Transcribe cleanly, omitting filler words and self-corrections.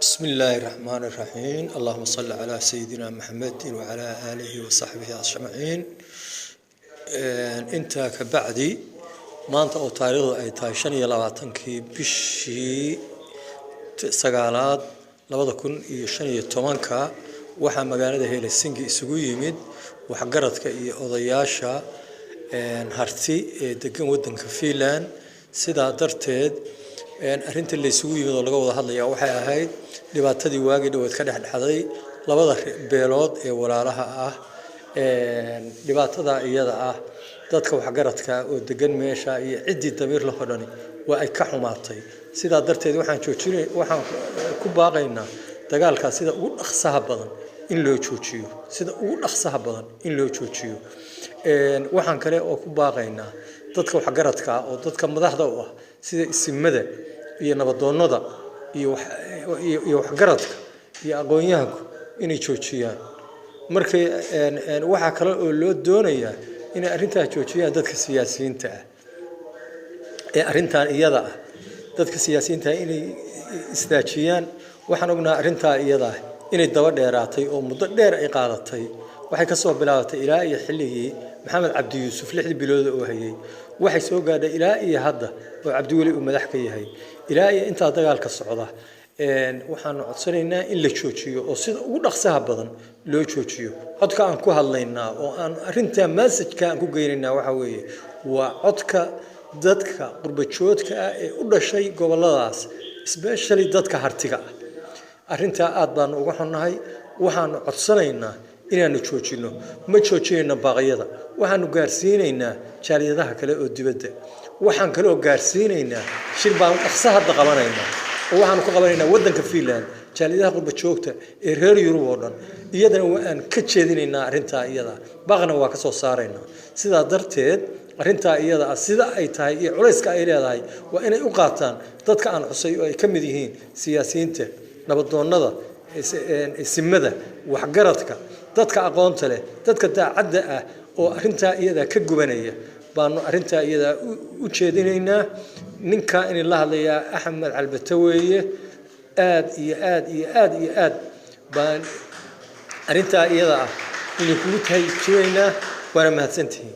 بسم الله الرحمن الرحيم اللهم صل على سيدنا محمد وعلى آله وصحبه أجمعين. انت كبعدي ما انت او تاريخ اي tahay 25 bishii sagaalaad 2015 waxa magaalada Helsinki isugu yimid wax garadka iyo odayaasha harti ee degan wadanka Finland sida darteed arinta la isugu yimid oo laga wada hadlayaa waxay ahayd dhibaatadii waagi dhawaad ka dhaxday labada beelood ee walaalaha ah dhibaatada iyada ah dadka wax garadka oo degan meesha iyo cidii damiir la hodani waa ay ka xumaatay sida darteed waxaan ku baaqaynaa dagaalka sida ugu dhaqsaha badan in loo joojiyo waxaan kale oo ku baaqaynaa dadka wax garadka oo dadka madaxda u ah sida isimada iyo nabadoonnada iyo wax garadka iyo aqoonyahanku inay joojiyaan markay waxa kale oo loo doonayaa inay arinta joojiyaan dadka siyaasiyiinta ah ee arintan iyada ah dadka siyaasiyiinta inay istaajiyaan waxaan ognaa arinta iyada ah inay daba dheeraatay oo muddo dheer ay qaadatay waxay ka soo bilaabatay ilaa iyo xilligii maxamed cabdi yuusuf 6 bilood oo hayay waxay soo gaadhay ilaa iyo hadda oo cabdi wali uu madax ka yahay ilaa iyo inta dagaalka socda waxaan codsanaynaa in la joojiyo oo sida ugu dhaqsaha badan loo joojiyo codka aan ku hadlaynaa oo aan arinta message-ka aan ku geynaynaa waxa weeye waa codka dadka qurbajoodka ah ee u dhashay goboladaas especially dadka hartiga ah arinta aad baan uga xunnahay waxaan codsanaynaa inaanu joojino ma joojinayna baaqyada waxaanu gaarsiinaynaa jaaliyadaha kale oo dibadda waxaan kale oo gaarsiinaynaa shir baan dhaqsaha hadda qabanaynaa oo waxaanu ku qabanaynaa wadanka Finland jaaliyadaha qurbajoogta ee reer Yurub oo dhan iyadana waan ka jeedinaynaa arinta iyada baaqna waa ka soo saaraynaa sida darteed arinta iyada sida ay tahay iyo culayska ay leedahay waa inay u qaataan dadka aan xusay oo ay ka mid yihiin siyaasiyiinta nabadoonnada isimada wax garadka dadka aqoonta leh dadka daacadda ah oo arinta iyada ka gubanaya baanu arinta iyada u jeedinaynaa ninka in la hadlaya Axmed Albataweeye aad baan arinta iyada ah in ku tahay jireynaa waana mahadsantihiin